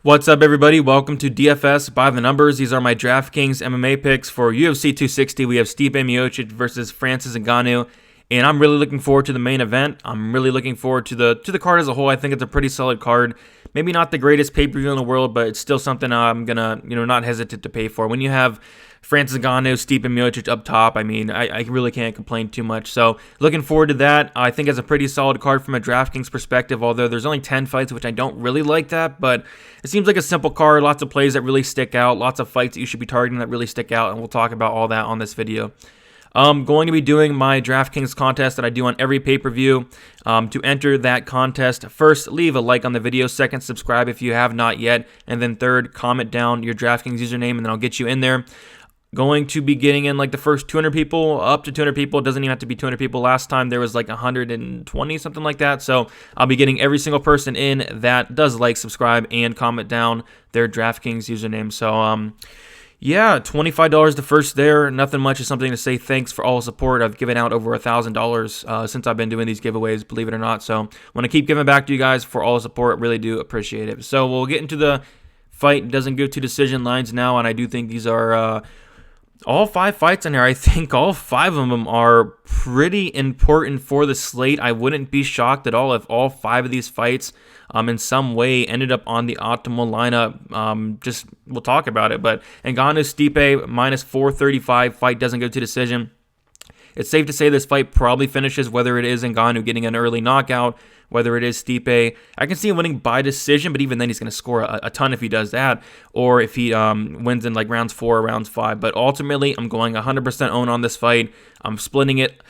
What's up, everybody? Welcome to DFS by the Numbers. These are my Draftkings MMA picks for UFC 260. We have Stipe Miocic versus Francis Ngannou, and I'm really looking forward to the main event. I'm really looking forward to the card as a whole. I think it's a pretty solid card. Maybe not the greatest pay-per-view in the world, but it's still something I'm gonna not hesitate to pay for. When you have Francis Ngannou, Stipe Miocic up top, I mean, I really can't complain too much. So looking forward to that. I think it's a pretty solid card from a DraftKings perspective, although there's only 10 fights, which I don't really like that, but it seems like a simple card, lots of plays that really stick out, lots of fights that you should be targeting that really stick out, and we'll talk about all that on this video. I'm going to be doing my DraftKings contest that I do on every pay-per-view. To enter that contest, first, leave a like on the video. Second, subscribe if you have not yet. And then third, comment down your DraftKings username, and then I'll get you in there. Going to be getting in like the first 200 people, up to 200 people. It doesn't even have to be 200 people. Last time there was like 120, something like that. So I'll be getting every single person in that does like, subscribe, and comment down their DraftKings username. So, yeah, $25 the first there. Nothing much. Is something to say thanks for all the support. I've given out over $1,000 since I've been doing these giveaways, believe it or not. So want to keep giving back to you guys for all the support. Really do appreciate it. So we'll get into the fight. Doesn't go to decision lines now, and I do think these are all 5 fights in here. I think all 5 of them are pretty important for the slate. I wouldn't be shocked at all if all 5 of these fights in some way ended up on the optimal lineup. Just we'll talk about it. But Ngannou Stipe minus 435. Fight doesn't go to decision. It's safe to say this fight probably finishes, whether it is Ngannou getting an early knockout, whether it is Stipe. I can see him winning by decision, but even then he's going to score a ton if he does that, or if he wins in like rounds 4 or rounds 5. But ultimately, I'm going 100% own on this fight. I'm splitting it.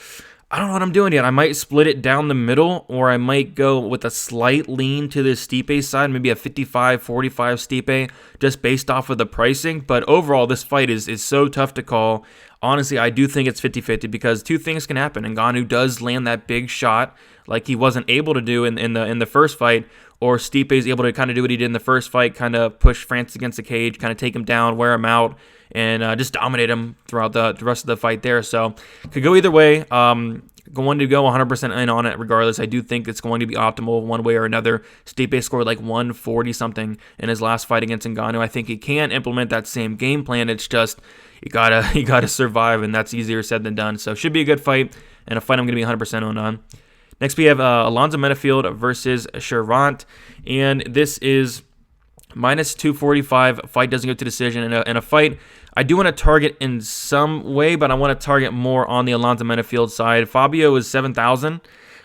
I don't know what I'm doing yet. I might split it down the middle, or I might go with a slight lean to the Stipe side, maybe a 55-45 Stipe, just based off of the pricing. But overall, this fight is so tough to call. Honestly, I do think it's 50-50 because 2 things can happen. Ngannou does land that big shot like he wasn't able to do in the first fight, or Stipe is able to kind of do what he did in the first fight, kind of push Francis against the cage, kind of take him down, wear him out, and just dominate him throughout the rest of the fight there. So could go either way. Going to go 100% in on it regardless. I do think it's going to be optimal one way or another. Stipe scored like 140 something in his last fight against Ngannou. I think he can implement that same game plan. It's just you gotta survive, and that's easier said than done. So should be a good fight, and a fight I'm going to be 100% on. Next we have Alonzo Menifield versus Shervant, and this is minus 245. Fight doesn't go to decision. In a fight I do want to target in some way, but I want to target more on the Alonzo Menifield side. Fabio is 7,000.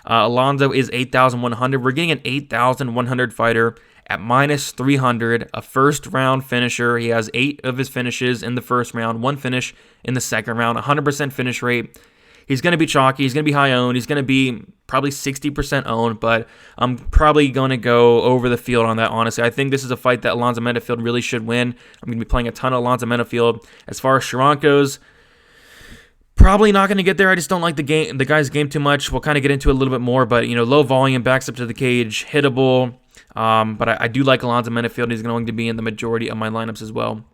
Alonzo is 8,100. We're getting an 8,100 fighter at minus 300, a first-round finisher. He has 8 of his finishes in the first round, 1 finish in the second round, 100% finish rate. He's going to be chalky. He's going to be high owned. He's going to be probably 60% owned, but I'm probably going to go over the field on that, honestly. I think this is a fight that Alonzo Menifield really should win. I'm going to be playing a ton of Alonzo Menifield. As far as Shervant goes, probably not going to get there. I just don't like the guy's game too much. We'll kind of get into it a little bit more, but low volume, backs up to the cage, hittable. But I do like Alonzo Menifield. He's going to be in the majority of my lineups as well.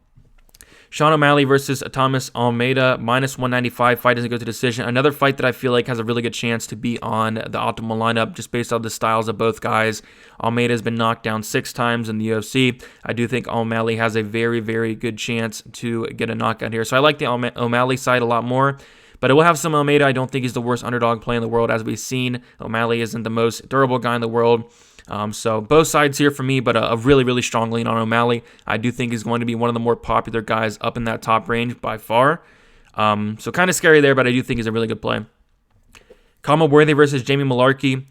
Sean O'Malley versus Thomas Almeida, minus 195. Fight doesn't go to decision. Another fight that I feel like has a really good chance to be on the optimal lineup just based on the styles of both guys. Almeida has been knocked down 6 times in the UFC. I do think O'Malley has a very, very good chance to get a knockout here. So I like the O'Malley side a lot more. But it will have some Almeida. I don't think he's the worst underdog play in the world. As we've seen, O'Malley isn't the most durable guy in the world. So both sides here for me, but a really, really strong lean on O'Malley. I do think he's going to be one of the more popular guys up in that top range by far. So kind of scary there, but I do think he's a really good play. Kama Worthy versus Jamie Mullarkey.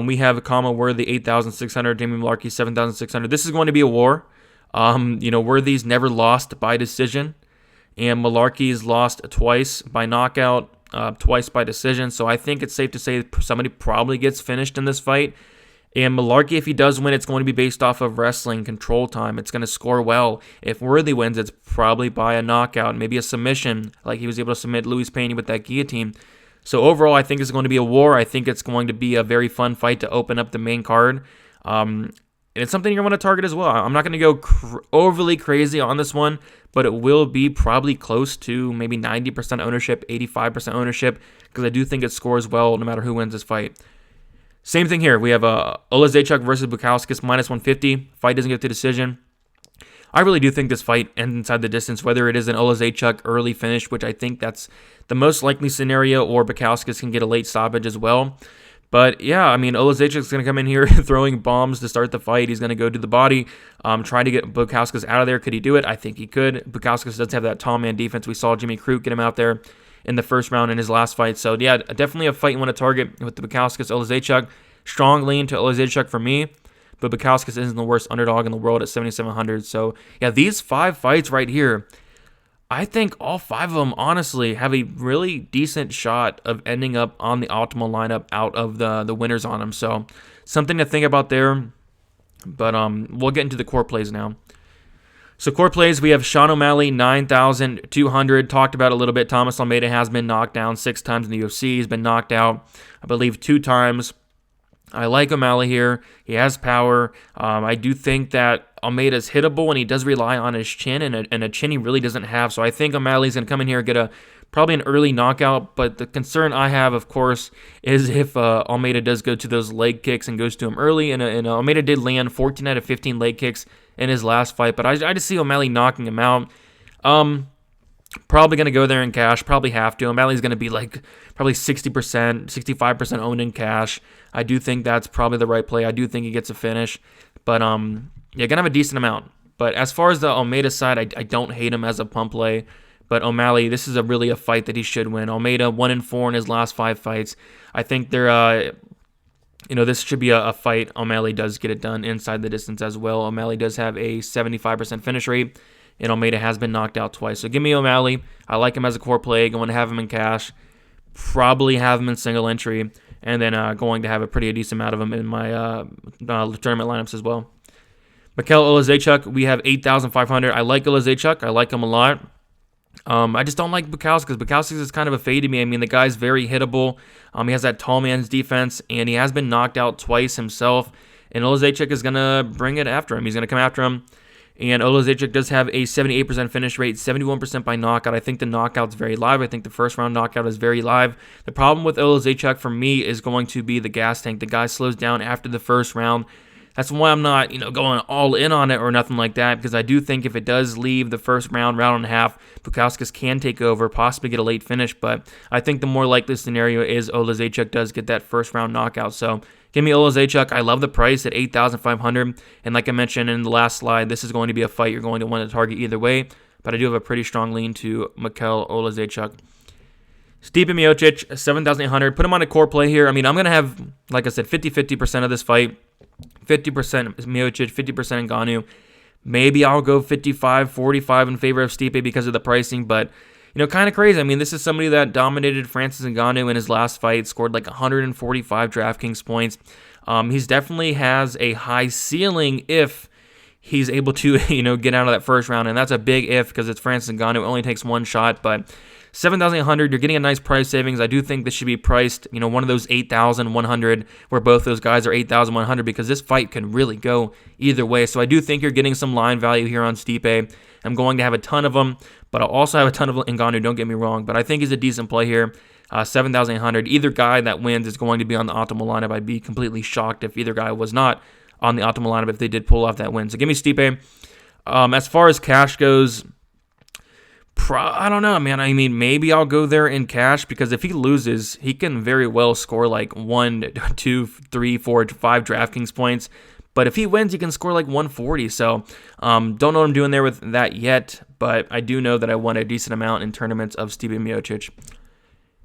We have Kama Worthy 8,600, Jamie Mullarkey 7,600. This is going to be a war. Worthy's never lost by decision, and Mullarkey's lost twice by knockout, twice by decision. So I think it's safe to say somebody probably gets finished in this fight. And Mullarkey, if he does win, it's going to be based off of wrestling, control time. It's going to score well. If Worthy wins, it's probably by a knockout, maybe a submission, like he was able to submit Luis Pena with that guillotine. So overall, I think it's going to be a war. I think it's going to be a very fun fight to open up the main card. And it's something you're going to target as well. I'm not going to go overly crazy on this one, but it will be probably close to maybe 90% ownership, 85% ownership, because I do think it scores well no matter who wins this fight. Same thing here. We have Olazechuk versus Bukauskas, minus 150. Fight doesn't get to decision. I really do think this fight ends inside the distance, whether it is an Oleszejczuk early finish, which I think that's the most likely scenario, or Bukauskas can get a late stoppage as well. But yeah, I mean, Oleszejczuk's going to come in here throwing bombs to start the fight. He's going to go to the body, try to get Bukauskas out of there. Could he do it? I think he could. Bukauskas does have that tall man defense. We saw Jimmy Crute get him out there in the first round in his last fight. So yeah, definitely a fight you want to target with the Bukauskas-Oleszejczuk. Strong lean to Oleszejczuk for me, but Bukauskas isn't the worst underdog in the world at 7,700. So yeah, these 5 fights right here, I think all 5 of them, honestly, have a really decent shot of ending up on the optimal lineup out of the winners on them. So something to think about there. But we'll get into the core plays now. So core plays, we have Sean O'Malley, 9,200. Talked about a little bit. Thomas Almeida has been knocked down 6 times in the UFC. He's been knocked out, I believe, 2 times. I like O'Malley here. He has power. I do think that Almeida's hittable, and he does rely on his chin, and a chin he really doesn't have. So I think O'Malley's going to come in here and get probably an early knockout. But the concern I have, of course, is if Almeida does go to those leg kicks and goes to him early. And Almeida did land 14 out of 15 leg kicks in his last fight. But I just see O'Malley knocking him out. Probably going to go there in cash. Probably have to. O'Malley's going to be like probably 60%, 65% owned in cash. I do think that's probably the right play. I do think he gets a finish. But, yeah, going to have a decent amount. But as far as the Almeida side, I don't hate him as a pump play. But O'Malley, this is really a fight that he should win. Almeida, 1-4 in his last 5 fights. I think they're, this should be a fight. O'Malley does get it done inside the distance as well. O'Malley does have a 75% finish rate, and Almeida has been knocked out twice. So give me O'Malley. I like him as a core play. Going to have him in cash. Probably have him in single entry. And then going to have a pretty decent amount of them in my tournament lineups as well. Mikel Oleszejczuk, we have 8,500. I like Oleszejczuk. I like him a lot. I just don't like Bukauskas. Bukauskas is kind of a fade to me. I mean, the guy's very hittable. He has that tall man's defense, and he has been knocked out twice himself. And Oleszejczuk is going to bring it after him. He's going to come after him. And Oleszejczuk does have a 78% finish rate, 71% by knockout. I think the knockout's very live. I think the first round knockout is very live. The problem with Oleszejczuk for me is going to be the gas tank. The guy slows down after the first round. That's why I'm not, going all in on it or nothing like that, because I do think if it does leave the first round and a half, Bukauskas can take over, possibly get a late finish. But I think the more likely scenario is Oleszejczuk does get that first round knockout. So give me Oleszejczuk. I love the price at 8,500. And like I mentioned in the last slide, this is going to be a fight you're going to want to target either way. But I do have a pretty strong lean to Mikel Oleszejczuk. Stipe Miocic, 7,800. Put him on a core play here. I mean, I'm going to have, like I said, 50-50% of this fight. 50% Miocic, 50% Ngannou. Maybe I'll go 55-45 in favor of Stipe because of the pricing, but kind of crazy. I mean, this is somebody that dominated Francis Ngannou in his last fight, scored like 145 DraftKings points. He's definitely has a high ceiling if he's able to, get out of that first round, and that's a big if because it's Francis Ngannou. It only takes one shot, but 7,800, you're getting a nice price savings. I do think this should be priced, one of those 8,100 where both those guys are 8,100 because this fight can really go either way. So I do think you're getting some line value here on Stipe. I'm going to have a ton of them, but I'll also have a ton of Ngannou, don't get me wrong. But I think he's a decent play here. 7,800. Either guy that wins is going to be on the optimal lineup. I'd be completely shocked if either guy was not on the optimal lineup if they did pull off that win. So give me Stipe. As far as cash goes, I don't know, man. I mean, maybe I'll go there in cash because if he loses, he can very well score like 1, 2, 3, 4, 5 DraftKings points. But if he wins, he can score like 140. So don't know what I'm doing there with that yet. But I do know that I won a decent amount in tournaments of Stipe Miocic.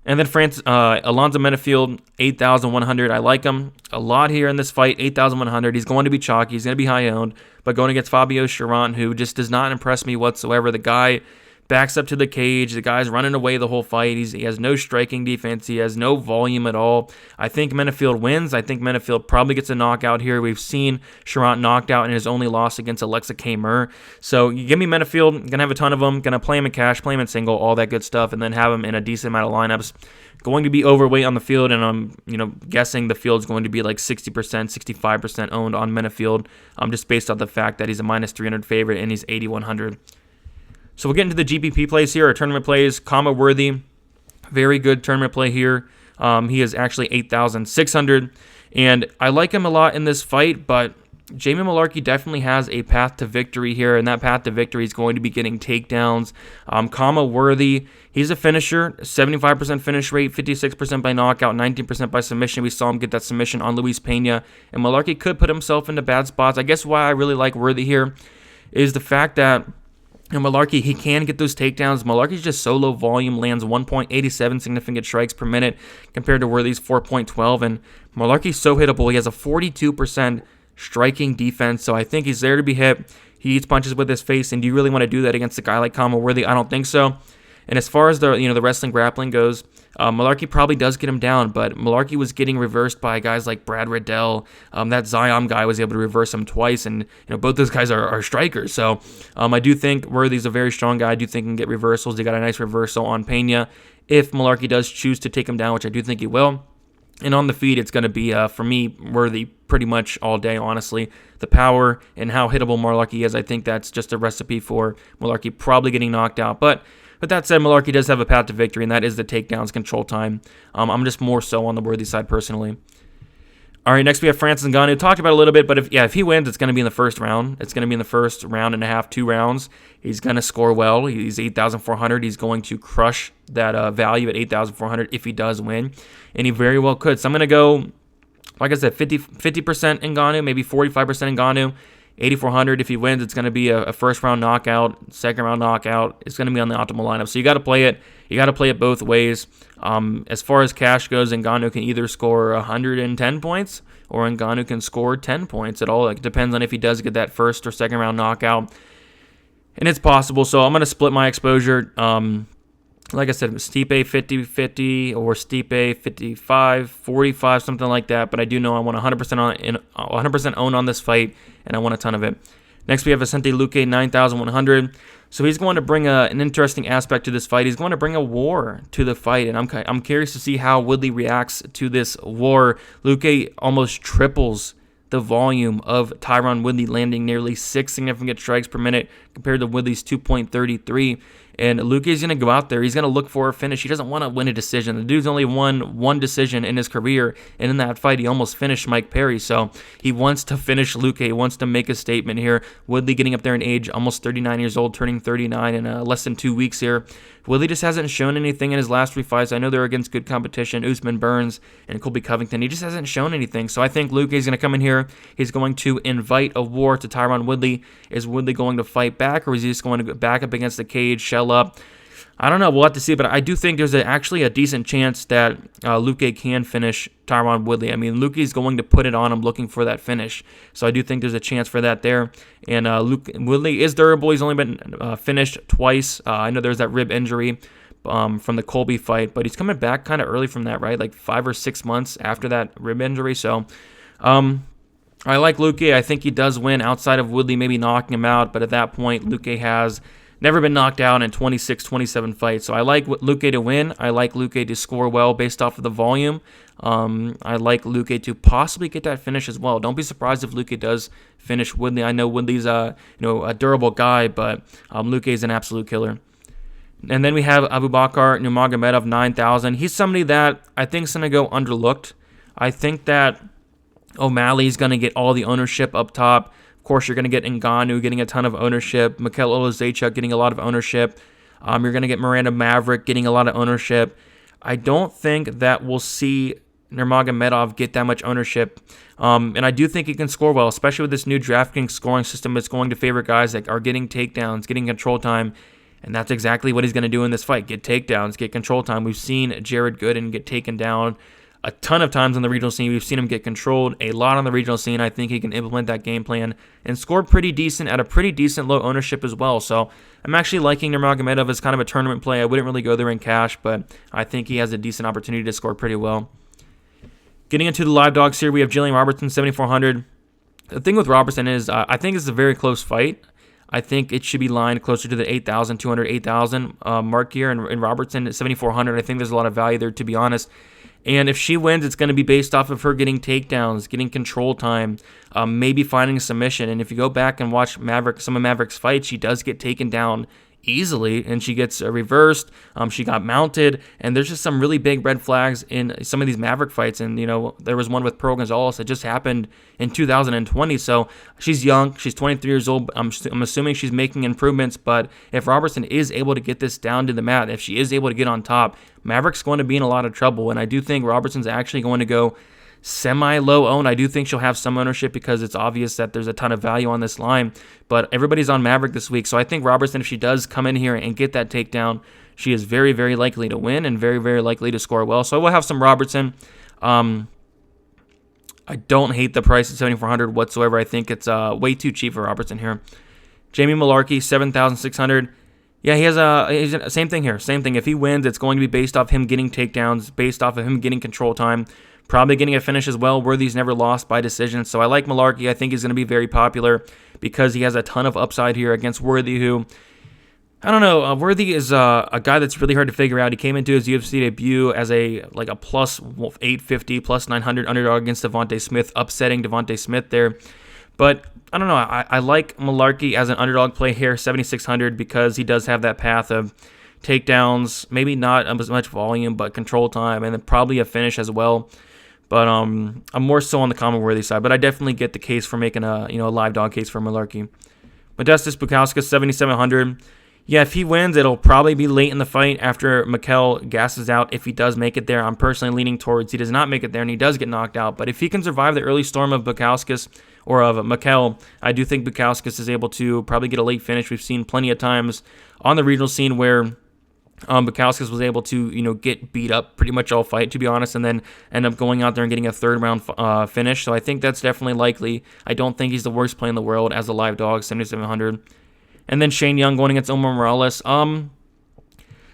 And then Alonzo Menifield, 8,100. I like him a lot here in this fight, 8,100. He's going to be chalky. He's going to be high owned. But going against Fabio Cherant, who just does not impress me whatsoever. The guy backs up to the cage. The guy's running away the whole fight. He has no striking defense. He has no volume at all. I think Menifield wins. I think Menifield probably gets a knockout here. We've seen Cherant knocked out in his only loss against Alexa K-Mur. So you give me Menifield. Going to have a ton of them. Going to play him in cash, play him in single, all that good stuff, and then have him in a decent amount of lineups. Going to be overweight on the field, and I'm guessing the field's going to be like 60%, 65% owned on Menifield, just based on the fact that he's a minus 300 favorite and he's 8,100. So we'll get into the GPP plays here, or tournament plays. Comma Worthy, very good tournament play here. He is actually 8,600, and I like him a lot in this fight, but Jamie Mullarkey definitely has a path to victory here, and that path to victory is going to be getting takedowns. Worthy, he's a finisher, 75% finish rate, 56% by knockout, 19% by submission. We saw him get that submission on Luis Pena, and Mullarkey could put himself into bad spots. I guess why I really like Worthy here is the fact that Mullarkey, he can get those takedowns. Mullarkey's just so low volume, lands 1.87 significant strikes per minute compared to Worthy's 4.12, and Mullarkey's so hittable. He has a 42% striking defense, so I think he's there to be hit. He eats punches with his face, and do you really want to do that against a guy like Worthy? I don't think so. And as far as the wrestling grappling goes, Mullarkey probably does get him down, but Mullarkey was getting reversed by guys like Brad Riddell. That Zion guy was able to reverse him twice, and both those guys are strikers. So I do think Worthy's a very strong guy. I do think he can get reversals. He got a nice reversal on Pena if Mullarkey does choose to take him down, which I do think he will. And on the feet, it's going to be, for me, Worthy pretty much all day, honestly. The power and how hittable Mullarkey is, I think that's just a recipe for Mullarkey probably getting knocked out. But with that said, Mullarkey does have a path to victory, and that is the takedowns, control time. I'm just more so on the Worthy side personally. All right, next we have Francis Ngannou. Talked about it a little bit, but if he wins, it's going to be in the first round. It's going to be in the first round and a half, 2 rounds. He's going to score well. He's 8,400. He's going to crush that value at 8,400 if he does win, and he very well could. So I'm going to go, like I said, 50% Ngannou, maybe 45% Ngannou. 8,400. If he wins, it's going to be a first-round knockout, second-round knockout. It's going to be on the optimal lineup. So you got to play it. You got to play it both ways. As far as cash goes, Ngannou can either score 110 points or Ngannou can score 10 points. It all depends on if he does get that first or second-round knockout. And it's possible. So I'm going to split my exposure. Like I said, Stipe 50-50 or Stipe 55-45, something like that. But I do know I want 100% own on this fight, and I want a ton of it. Next, we have Vicente Luque, 9,100. So he's going to bring an interesting aspect to this fight. He's going to bring a war to the fight, and I'm curious to see how Woodley reacts to this war. Luque almost triples the volume of Tyron Woodley, landing nearly 6 significant strikes per minute compared to Woodley's 2.33. And Luque's going to go out there. He's going to look for a finish. He doesn't want to win a decision. The dude's only won one decision in his career, and in that fight, he almost finished Mike Perry. So he wants to finish Luque. He wants to make a statement here. Woodley getting up there in age, almost 39 years old, turning 39 in less than 2 weeks here. Woodley just hasn't shown anything in his last 3 fights. I know they're against good competition, Usman Burns and Colby Covington. He just hasn't shown anything. So I think Luque's going to come in here. He's going to invite a war to Tyron Woodley. Is Woodley going to fight back, or is he just going to go back up against the cage, shell up? I don't know. We'll have to see, but I do think there's actually a decent chance that Luque can finish Tyron Woodley. I mean, Luque's going to put it on him looking for that finish. So I do think there's a chance for that there. And Woodley is durable. He's only been finished twice. I know there's that rib injury from the Colby fight, but he's coming back kind of early from that, right? Like 5 or 6 months after that rib injury. So I like Luque. I think he does win outside of Woodley maybe knocking him out, but at that point, Luque has never been knocked out in 26, 27 fights. So I like Luque to win. I like Luque to score well based off of the volume. I like Luque to possibly get that finish as well. Don't be surprised if Luque does finish Woodley. I know Woodley's a durable guy, but Luque is an absolute killer. And then we have Abubakar Nurmagomedov, 9,000. He's somebody that I think is going to go underlooked. I think that O'Malley's going to get all the ownership up top. Of course, you're going to get Ngannou getting a ton of ownership, Mikhail Olazechuk getting a lot of ownership. You're going to get Miranda Maverick getting a lot of ownership. I don't think that we'll see Nurmagomedov get that much ownership. And I do think he can score well, especially with this new DraftKings scoring system. It's going to favor guys that are getting takedowns, getting control time. And that's exactly what he's going to do in this fight. Get takedowns, get control time. We've seen Jared Gooden get taken down a ton of times on the regional scene. We've seen him get controlled a lot on the regional scene. I think he can implement that game plan and score pretty decent at a pretty decent low ownership as well. So I'm actually liking Nurmagomedov as kind of a tournament play. I wouldn't really go there in cash, but I think he has a decent opportunity to score pretty well. Getting into the live dogs here, we have Jillian Robertson, 7,400. The thing with Robertson is I think it's a very close fight. I think it should be lined closer to the 8,200, 8,000 mark here. And Robertson at 7,400, I think there's a lot of value there, to be honest. And if she wins, it's going to be based off of her getting takedowns, getting control time, maybe finding a submission. And if you go back and watch some of Maverick's fights, she does get taken down easily, and she gets reversed. She got mounted, and there's just some really big red flags in some of these Maverick fights. And there was one with Pearl Gonzalez that just happened in 2020. So she's young, she's 23 years old. I'm assuming she's making improvements. But if Robertson is able to get this down to the mat, if she is able to get on top, Maverick's going to be in a lot of trouble. And I do think Robertson's actually going to go semi-low owned. I do think she'll have some ownership because it's obvious that there's a ton of value on this line, but everybody's on Maverick this week. So I think Robertson, if she does come in here and get that takedown, she is very, very likely to win and very, very likely to score well. So I will have some Robertson. I don't hate the price at $7,400 whatsoever. I think it's way too cheap for Robertson here. Jamie Malarkey, $7,600. Yeah, he's a same thing here. Same thing. If he wins, it's going to be based off him getting takedowns, based off of him getting control time, probably getting a finish as well. Worthy's never lost by decision, so I like Malarkey. I think he's going to be very popular because he has a ton of upside here against Worthy, who, I don't know, Worthy is a guy that's really hard to figure out. He came into his UFC debut as a plus 850, plus 900 underdog against Devontae Smith, upsetting Devontae Smith there. But I don't know. I like Malarkey as an underdog play here, 7,600, because he does have that path of takedowns, maybe not as much volume, but control time, and then probably a finish as well. But I'm more so on the common Worthy side. But I definitely get the case for making a live dog case for Malarkey. Modestas Bukauskas, 7,700. Yeah, if he wins, it'll probably be late in the fight after Mikel gasses out. If he does make it there, I'm personally leaning towards he does not make it there and he does get knocked out. But if he can survive the early storm of Bukauskas or of Mikel, I do think Bukauskas is able to probably get a late finish. We've seen plenty of times on the regional scene where Bukauskas was able to, get beat up pretty much all fight, to be honest, and then end up going out there and getting a third round finish. So I think that's definitely likely. I don't think he's the worst play in the world as a live dog, 7,700. And then Shane Young going against Omar Morales.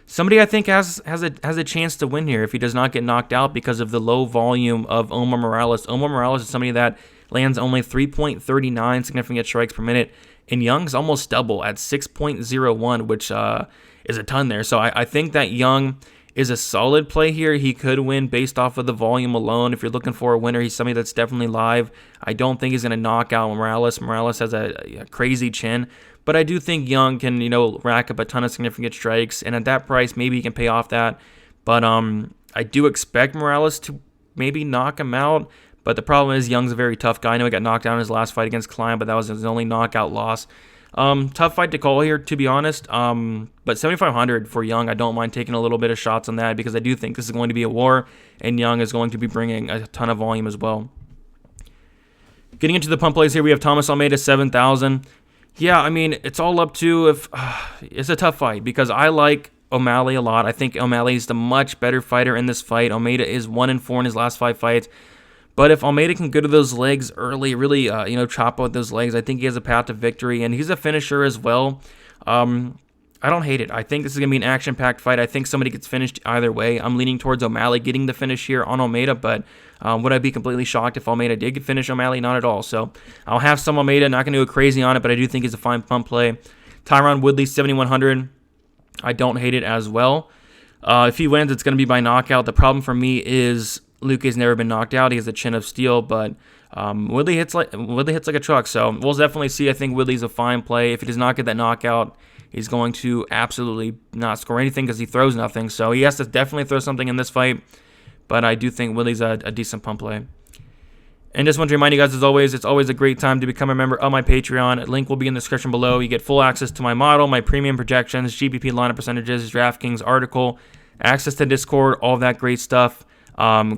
Somebody I think has a chance to win here if he does not get knocked out because of the low volume of Omar Morales. Omar Morales is somebody that lands only 3.39 significant strikes per minute, and Young's almost double at 6.01, which is a ton there. So I think that Young is a solid play here. He could win based off of the volume alone. If you're looking for a winner, he's somebody that's definitely live. I don't think he's going to knock out Morales. Morales has a crazy chin. But I do think Young can, rack up a ton of significant strikes. And at that price, maybe he can pay off that. But I do expect Morales to maybe knock him out. But the problem is Young's a very tough guy. I know he got knocked out in his last fight against Klein, but that was his only knockout loss. Tough fight to call here, to be honest. But 7,500 for Young, I don't mind taking a little bit of shots on that because I do think this is going to be a war, and Young is going to be bringing a ton of volume as well. Getting into the pump plays here, we have Thomas Almeida, 7,000. Yeah, it's all up to if it's a tough fight because I like O'Malley a lot. I think O'Malley is the much better fighter in this fight. Almeida is 1-4 in his last 5 fights. But if Almeida can go to those legs early, really, chop out those legs, I think he has a path to victory, and he's a finisher as well. I don't hate it. I think this is going to be an action-packed fight. I think somebody gets finished either way. I'm leaning towards O'Malley getting the finish here on Almeida, but would I be completely shocked if Almeida did get finish O'Malley? Not at all. So I'll have some Almeida. Not going to go crazy on it, but I do think he's a fine pump play. Tyron Woodley, 7,100. I don't hate it as well. If he wins, it's going to be by knockout. The problem for me is Luque's never been knocked out. He has a chin of steel, but Woodley hits like a truck. So we'll definitely see. I think Woodley's a fine play. If he does not get that knockout, he's going to absolutely not score anything because he throws nothing. So he has to definitely throw something in this fight. But I do think Woodley's a decent pump play. And just want to remind you guys, as always, it's always a great time to become a member of my Patreon. Link will be in the description below. You get full access to my model, my premium projections, GPP lineup percentages, DraftKings article, access to Discord, all that great stuff.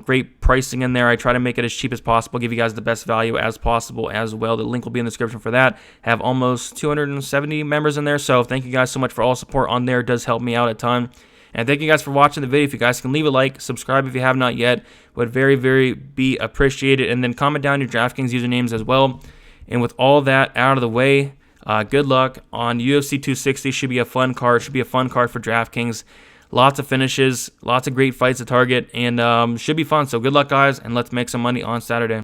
Great pricing in there. I try to make it as cheap as possible, give you guys the best value as possible as well. The link will be in the description for that. Have almost 270 members in there, so thank you guys so much for all support on there. It does help me out a ton. And thank you guys for watching the video. If you guys can leave a like, subscribe if you have not yet, would very, very be appreciated. And then comment down your DraftKings usernames as well. And with all that out of the way, good luck on UFC 260. Should be a fun card. Should be a fun card for DraftKings. Lots of finishes, lots of great fights to target, and should be fun. So good luck, guys, and let's make some money on Saturday.